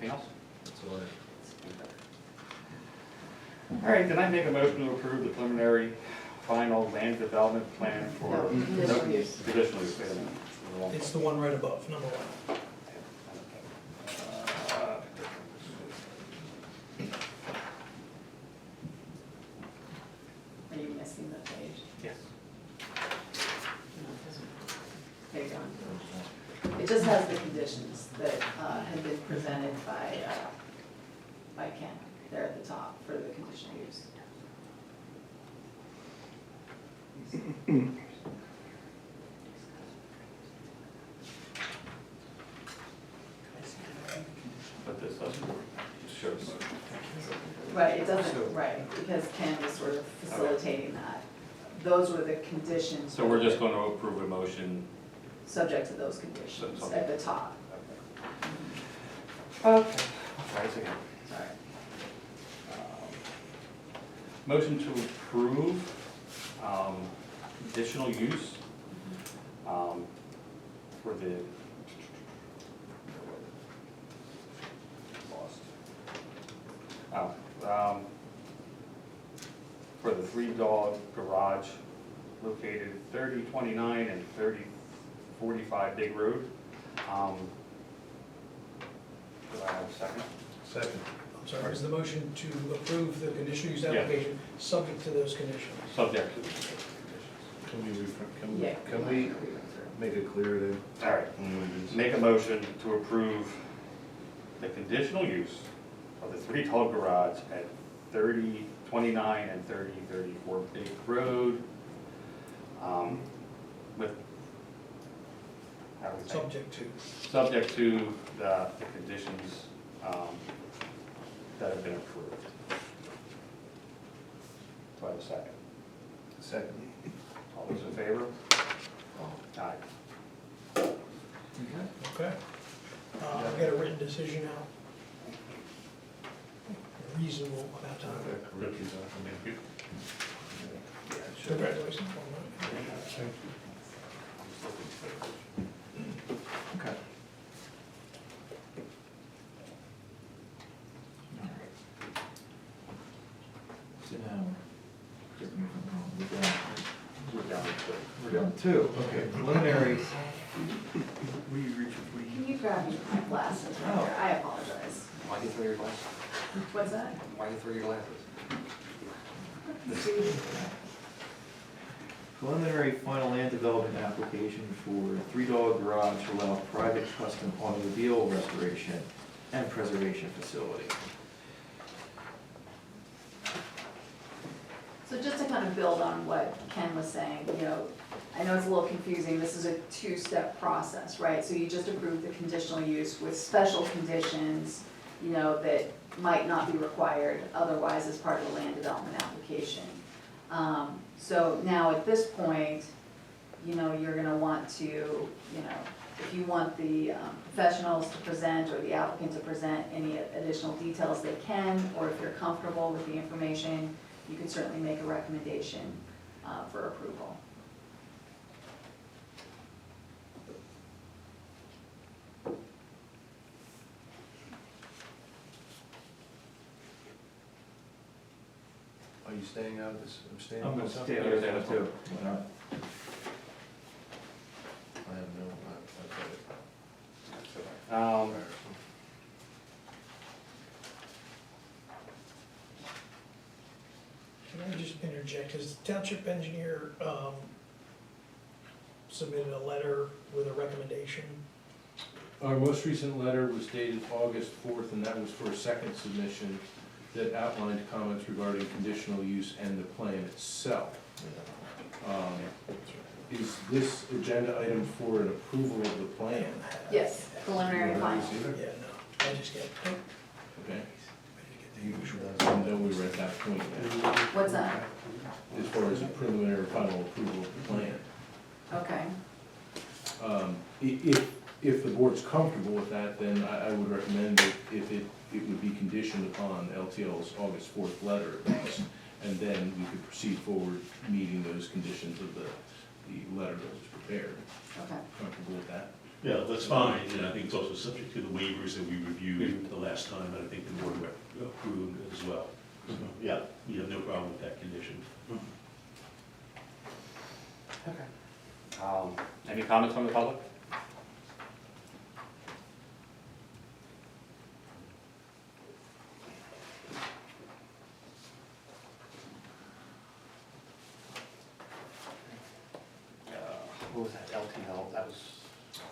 Anything else? That's all right. All right, then I make a motion to approve the preliminary final land development plan for. No, conditional use. Conditional use, wait a minute. It's the one right above, number 1. Are you missing the page? Yes. No, it doesn't. There you go. It just has the conditions that had been presented by Ken there at the top for the conditional use. But this doesn't work, it shows. Right, it doesn't, right, because Ken was sort of facilitating that. Those were the conditions. So we're just going to approve a motion. Subject to those conditions at the top. Okay. Try this again. Sorry. Motion to approve conditional use for the for the 3-dog garage located 3029 and 3045 Big Road. Do I have a second? Second. I'm sorry, is the motion to approve the conditional use Yeah. application subject to those conditions? Subject to. Yeah. Can we make it clear then? All right. Make a motion to approve the conditional use of the 3-dog garage at 3029 and 3034 Big Road, with, how do we say? Subject to. Subject to the conditions that have been approved. Do I have a second? Second. All those in favor? Aye. Okay. I'll get a written decision now. A reasonable amount of time. Congratulations. Okay. So now, correct me if I'm wrong, we're down to 2. Okay, preliminary. Can you grab me my glasses right Oh. there? I apologize. Why do you throw your glasses? What's that? Why do you throw your glasses? Preliminary final land development application for 3-dog garage to allow private custom automobile restoration and preservation facility. So just to kind of build on what Ken was saying, you know, I know it's a little confusing, this is a 2-step process, right? So you just approved the conditional use with special conditions, you know, that might not be required otherwise as part of the land development application. So now at this point, you know, you're gonna want to, you know, if you want the professionals to present or the applicant to present any additional details they can, or if you're comfortable with the information, you can certainly make a recommendation for approval. Are you staying out of this, abstaining? I'm gonna myself? stay out of that too. Why not? I have no, I've got it. Can I just interject, has the township engineer submitted a letter with a recommendation? Our most recent letter was dated August 4th, and that was for a second submission that outlined comments regarding conditional use and the plan itself. Is this agenda item for an approval of the plan? Yes, preliminary final. Yeah, no, I just get, Okay, The usual. and then we were at that point now, What's that? as far as a preliminary final approval of the plan. Okay, If the board's comfortable with that, then I would recommend that if it would be conditioned upon LTL's August 4th letter at least, and then we could proceed forward meeting those conditions of the letter that was prepared. okay. Comfortable with that? Yeah, that's fine, and I think it's also subject to the waivers that we reviewed the last time, and I think the board approved as well. So, Yeah. we have no problem with that condition. Okay. Any comments from the public? What was that, LTL, that was,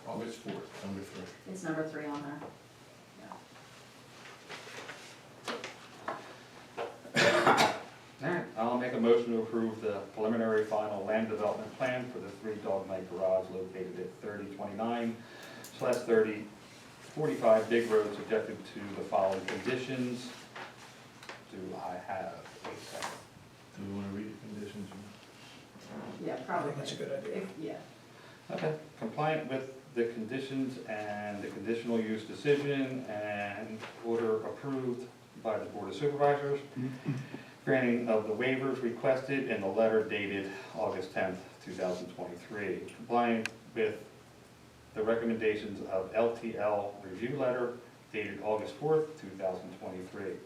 August 4th, number 3. It's number 3 on there. alright, I'll make a motion to approve the preliminary final land development plan for the 3-dog night garage located at 3029/3045 Big Road, subjected to the following conditions. Do I have a second? Do we want to read the conditions? Yeah, I probably. think that's a good idea. Yeah. Okay. Compliant with the conditions and the conditional use decision and order approved by the Board of Supervisors. Granting of the waivers requested in the letter dated August 10th, 2023. Compliant with the recommendations of LTL review letter dated August 4th, 2023.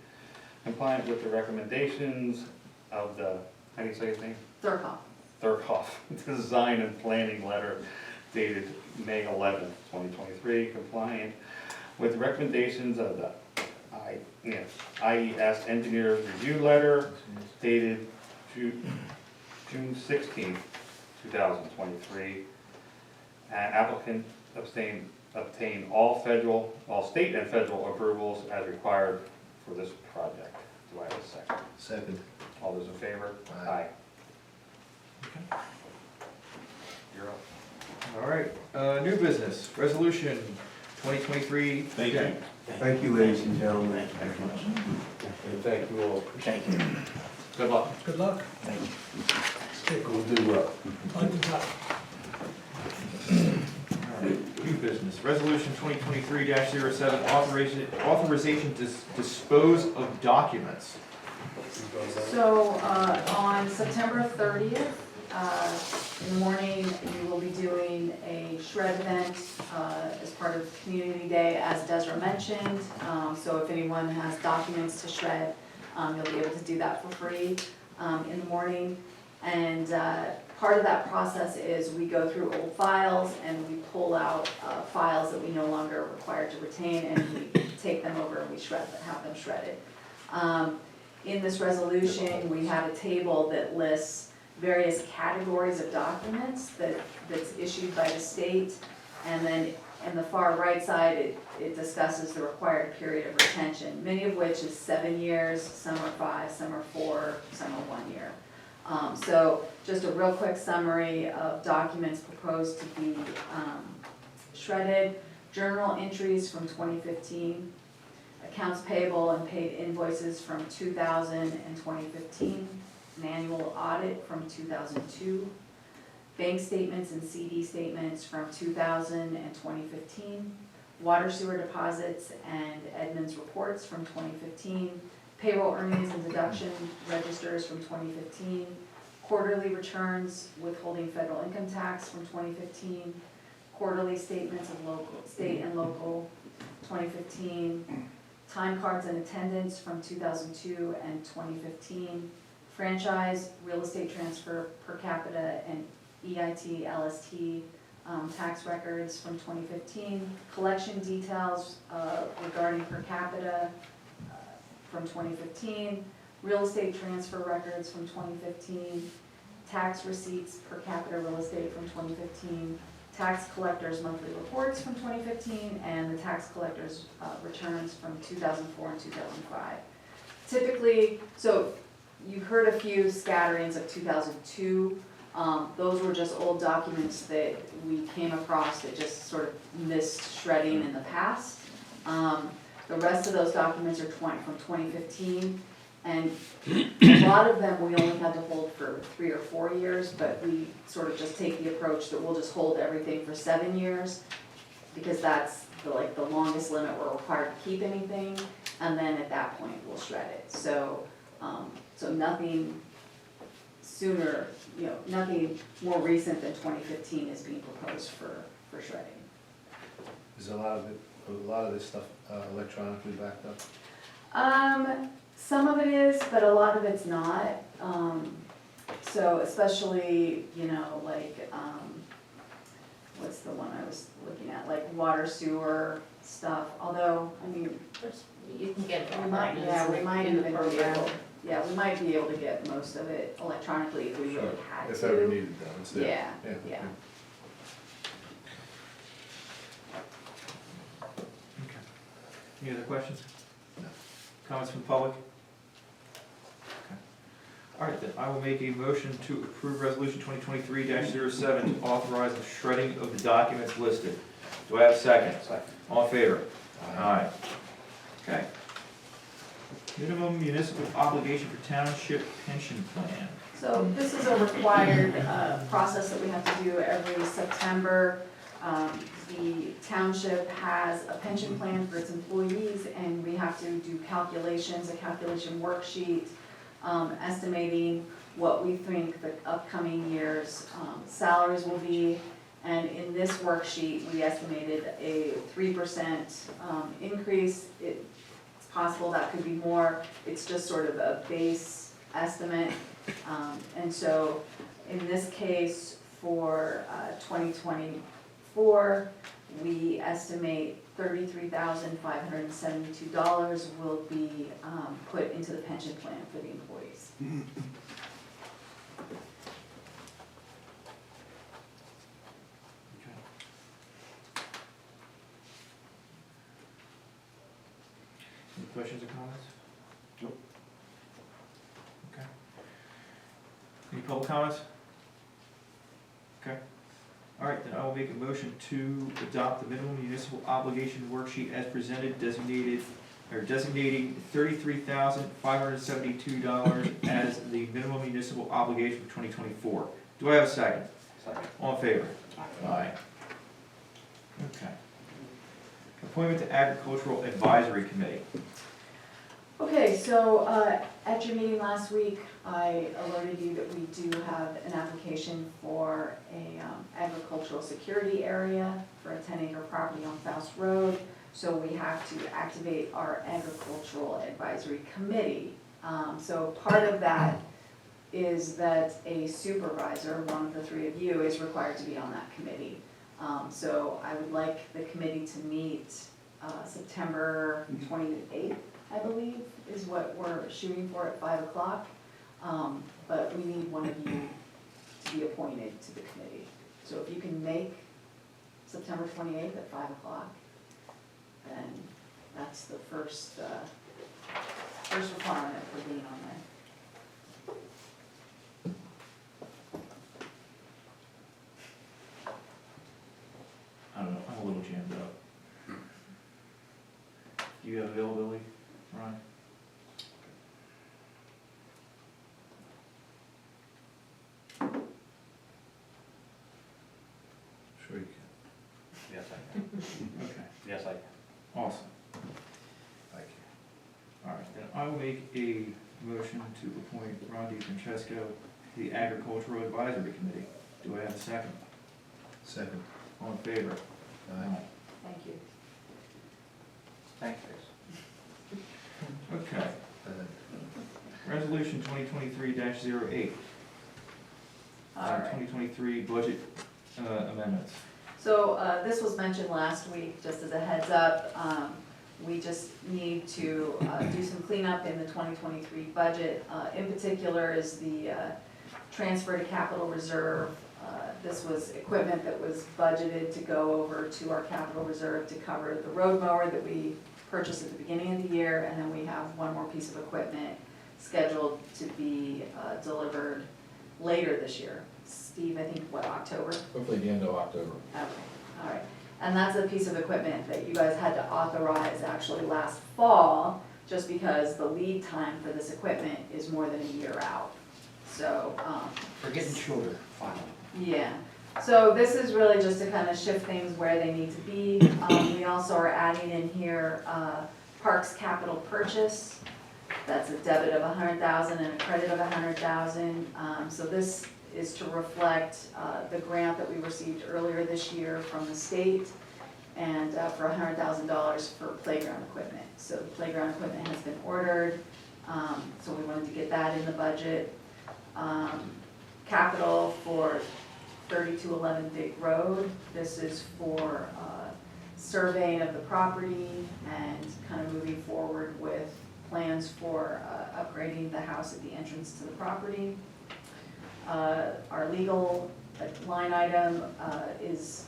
Compliant with the recommendations of the, how do you say his name? Thurkoff Design and Planning Letter dated May 11th, 2023, compliant with recommendations of the IES Engineers Review Letter dated June 16th, 2023. And applicant obtain all state and federal approvals as required for this project. Do I have a second? Second. All those in favor? Aye. You're up. All right, new business, resolution 2023. Thank you. Thank you, ladies and gentlemen. And thank you all. Thank you. Good luck. Good luck. Thank you. Okay, We'll do well. on to top. All right, new business, resolution 2023-07, authorization to dispose of documents. So, on September 30th, in the morning, we will be doing a shred event, as part of Community Day, as Desiree mentioned. So if anyone has documents to shred, you'll be able to do that for free, in the morning. And, part of that process is we go through old files and we pull out, files that we no longer are required to retain, and we take them over and we have them shredded. In this resolution, we have a table that lists various categories of documents that's issued by the state. And then in the far right side, it discusses the required period of retention, many of which is 7 years, some are 5, some are 4, some are 1 year. So just a real quick summary of documents proposed to be shredded. Journal entries from 2015. Accounts payable and paid invoices from 2000 and 2015, an annual audit from 2002, bank statements and CD statements from 2000 and 2015, water sewer deposits and Edmunds reports from 2015, payroll earnings and deduction registers from 2015, quarterly returns withholding federal income tax from 2015, quarterly statements of state and local 2015, time cards and attendance from 2002 and 2015, franchise, real estate transfer per capita, and EIT, LST tax records from 2015, collection details regarding per capita from 2015, real estate transfer records from 2015, tax receipts per capita real estate from 2015, tax collectors' monthly reports from 2015, and the tax collectors' returns from 2004 and 2005. Typically, so you've heard a few scatterings of 2002. Those were just old documents that we came across that just sort of missed shredding in the past. The rest of those documents are from 2015, and a lot of them we only had to hold for 3 or 4 years, but we sort of just take the approach that we'll just hold everything for 7 years, because that's the longest limit we're required to keep anything, and then at that point we'll shred it. So, so nothing sooner, nothing more recent than 2015 is being proposed for shredding. Is a lot of this stuff electronically backed up? Some of it is, but a lot of it's not. So especially, like, what's the one I was looking at, like water, sewer stuff, although, I mean, You can get it we all might, right. we might in the even be program. able, we might be able to get most of it electronically if we really had to. If ever needed, though, it's there. Yeah. Okay. Any other questions? No. Comments from the public? Okay. All right, then I will make a motion to approve resolution 2023-07 to authorize the shredding of the documents listed. Do I have a second? Second. All in favor? Aye. Okay. Minimum municipal obligation for township pension plan. So this is a required process that we have to do every September. The township has a pension plan for its employees, and we have to do calculations, a calculation worksheet, estimating what we think the upcoming year's salaries will be. And in this worksheet, we estimated a 3% increase. It's possible that could be more. It's just sort of a base estimate. And so in this case, for 2024, we estimate $33,572 will be put into the pension plan for the employees. Okay. Any questions or comments? Nope. Okay. Any public comments? Okay. All right, then I will make a motion to adopt the minimum municipal obligation worksheet as presented, designating $33,572 as the minimum municipal obligation for 2024. Do I have a second? Second. All in favor? Aye. Okay. Appointment to Agricultural Advisory Committee. Okay, so at your meeting last week, I alerted you that we do have an application for a agricultural security area for a 10-acre property on Faust Road. So we have to activate our Agricultural Advisory Committee. So part of that is that a supervisor, one of the three of you, is required to be on that committee. So I would like the committee to meet September 28th, I believe, is what we're shooting for at 5 o'clock. But we need one of you to be appointed to the committee. So if you can make September 28th at 5 o'clock, then that's the first requirement for being on there. I don't know, I'm a little jammed up. Do you have availability, Ryan? Sure you can. Yes, I can. Okay, Yes, I can. awesome. Thank you. All right, then I will make a motion to appoint Ron DiFrancesco to the Agricultural Advisory Committee. Do I have a second? Second. All in favor? Aye. Thank you. Thanks, Okay, Aye. resolution 2023-08. All right. 2023 budget amendments. So this was mentioned last week, just as a heads up. We just need to do some cleanup in the 2023 budget. In particular is the transfer to capital reserve. This was equipment that was budgeted to go over to our capital reserve to cover the road mower that we purchased at the beginning of the year, and then we have one more piece of equipment scheduled to be delivered later this year. Steve, I think, what, October? Hopefully the end of October. Okay, all right. And that's a piece of equipment that you guys had to authorize actually last fall, just because the lead time for this equipment is more than a year out. So, We're getting shorter, finally. yeah. So this is really just to kind of shift things where they need to be. We also are adding in here Parks Capital Purchase. That's a debit of $100,000 and a credit of $100,000. So this is to reflect the grant that we received earlier this year from the state. and for $100,000 for playground equipment. So the playground equipment has been ordered, so we wanted to get that in the budget. Capital for 3211 Big Road, this is for surveying of the property and kind of moving forward with plans for upgrading the house at the entrance to the property. Our legal line item is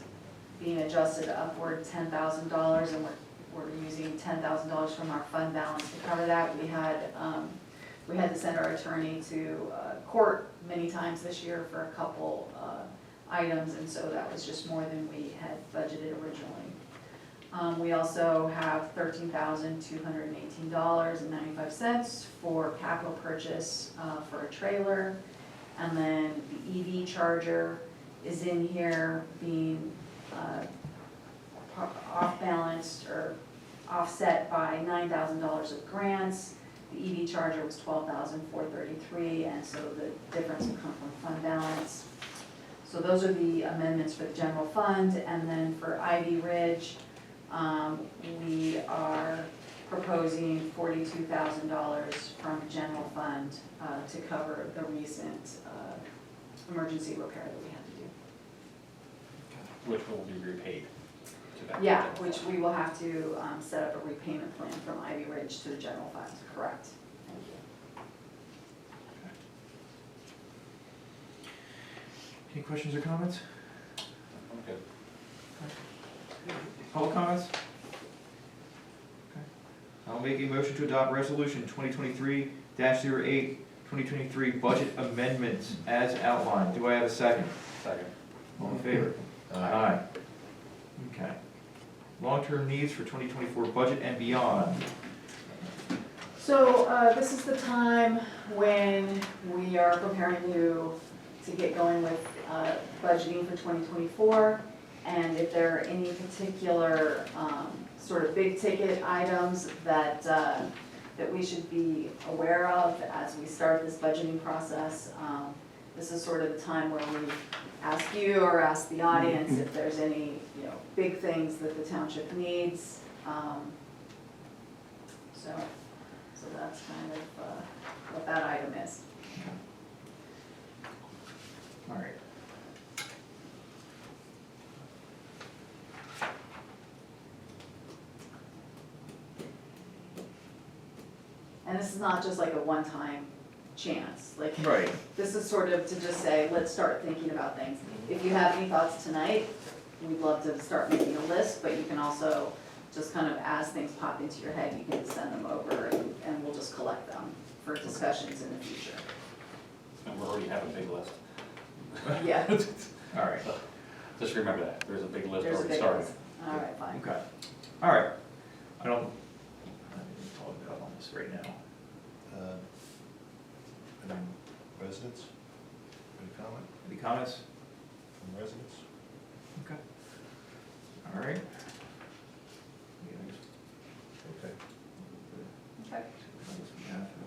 being adjusted upward $10,000, and we're using $10,000 from our fund balance to cover that. We had to send our attorney to court many times this year for a couple items, and so that was just more than we had budgeted originally. We also have $13,218.95 for capital purchase for a trailer. And then the EV charger is in here being off-balanced or offset by $9,000 of grants. The EV charger was $12,433, and so the difference will come from fund balance. So those are the amendments for the general fund. And then for Ivy Ridge, we are proposing $42,000 from general fund to cover the recent emergency repair that we had to do. Which will be repaid to that. Yeah, which we will have to set up a repayment plan from Ivy Ridge to the general fund, correct? Thank you. Any questions or comments? Okay. Public comments? Okay. I'll make a motion to adopt resolution 2023-08, 2023 budget amendments as outlined. Do I have a second? Second. All in favor? Aye. Okay. Long-term needs for 2024 budget and beyond. So this is the time when we are preparing to get going with budgeting for 2024. And if there are any particular sort of big ticket items that we should be aware of as we start this budgeting process, this is sort of the time where we ask you or ask the audience if there's any, big things that the township needs. So that's kind of what that item is. All right. And this is not just like a one-time chance, like. Right. This is sort of to just say, let's start thinking about things. If you have any thoughts tonight, we'd love to start making a list, but you can also just kind of, as things pop into your head, you can send them over and we'll just collect them for discussions in the future. And we already have a big list. Yeah, All right. So, just remember that, there's a big list there's a already big started. list. All right, fine. Okay. All right. I don't need to talk about all this right now. Any residents? Any comment Any comments? from residents? Okay. All right. Okay. Okay.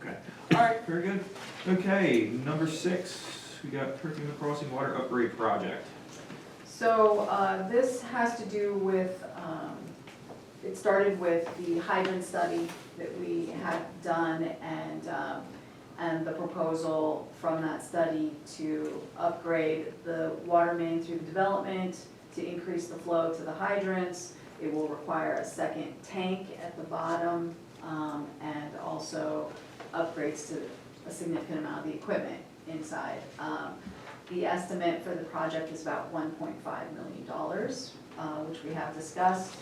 Okay. All right, very good. Okay, number 6, we got Perkiomen Crossing Water Upgrade Project. So this has to do with, it started with the hydrant study that we had done and the proposal from that study to upgrade the water main through the development to increase the flow to the hydrants. It will require a second tank at the bottom and also upgrades to a significant amount of the equipment inside. The estimate for the project is about $1.5 million, which we have discussed.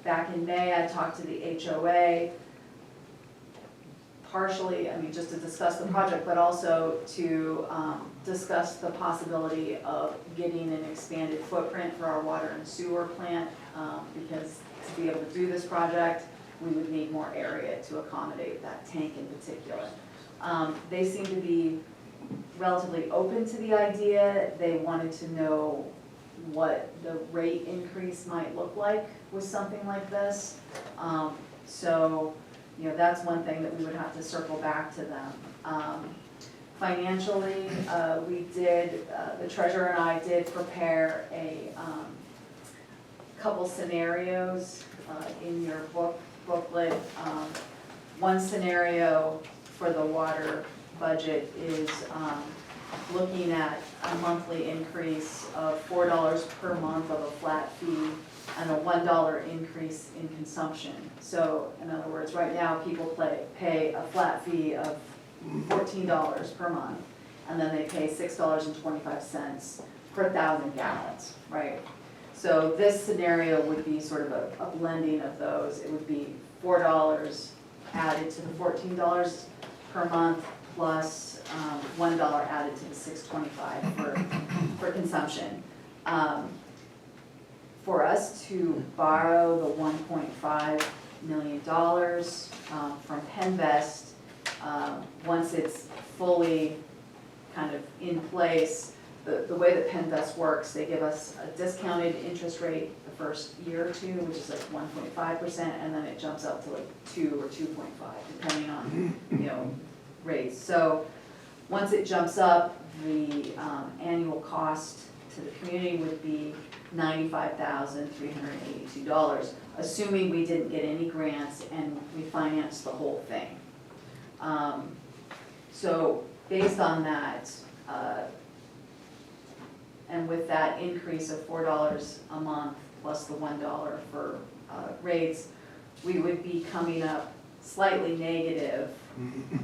Back in May, I talked to the HOA, partially, just to discuss the project, but also to discuss the possibility of getting an expanded footprint for our water and sewer plant, because to be able to do this project, we would need more area to accommodate that tank in particular. They seem to be relatively open to the idea. They wanted to know what the rate increase might look like with something like this. So, that's one thing that we would have to circle back to them. Financially, we did, the treasurer and I did prepare a couple scenarios in your booklet. One scenario for the water budget is looking at a monthly increase of $4 per month of a flat fee and a $1 increase in consumption. So in other words, right now people pay a flat fee of $14 per month, and then they pay $6.25 per 1,000 gallons, right? So this scenario would be sort of a blending of those. It would be $4 added to the $14 per month plus $1 added to the $6.25 for consumption. For us to borrow the $1.5 million from Penvest, once it's fully kind of in place, the way that Penvest works, they give us a discounted interest rate the first year or two, which is like 1.5%, and then it jumps up to like 2 or 2.5, depending on, rates. So once it jumps up, the annual cost to the community would be $95,382, assuming we didn't get any grants and we financed the whole thing. So based on that, and with that increase of $4 a month plus the $1 for rates, we would be coming up slightly negative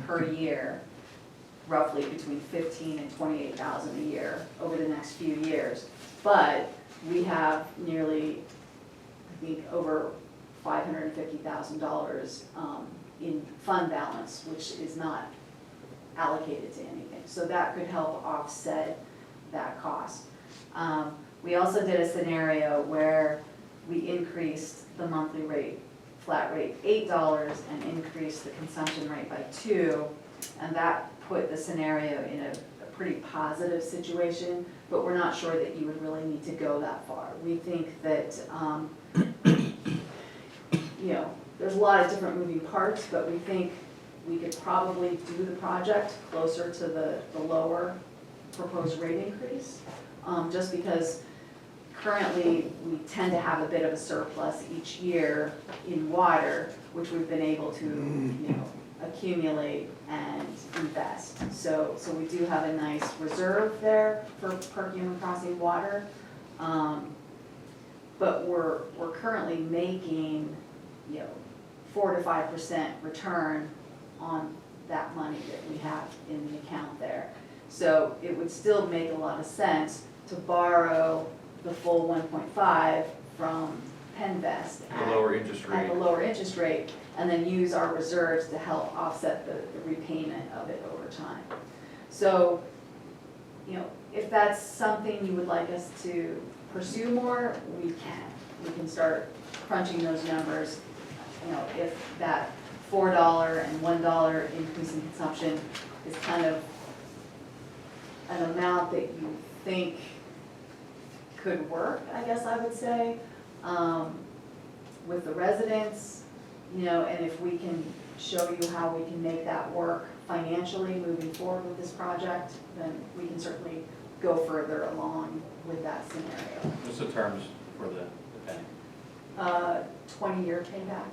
per year, roughly between $15,000 and $28,000 a year over the next few years. But we have nearly, I think, over $550,000 in fund balance, which is not allocated to anything. So that could help offset that cost. We also did a scenario where we increased the monthly rate, flat rate $8, and increased the consumption rate by 2, and that put the scenario in a pretty positive situation, but we're not sure that you would really need to go that far. We think that, there's a lot of different moving parts, but we think we could probably do the project closer to the lower proposed rate increase, just because currently we tend to have a bit of a surplus each year in water, which we've been able to, accumulate and invest. So we do have a nice reserve there for Perkiomen Crossing water, but we're currently making 4 to 5% return on that money that we have in the account there. So it would still make a lot of sense to borrow the full 1.5 from Penvest The lower interest at rate. the lower interest rate, and then use our reserves to help offset the repayment of it over time. So, if that's something you would like us to pursue more, we can. We can start crunching those numbers. If that $4 and $1 increase in consumption is kind of an amount that you think could work, I guess I would say, with the residents, and if we can show you how we can make that work financially moving forward with this project, then we can certainly go further along with that scenario. What's the terms for the penny? 20-year payback.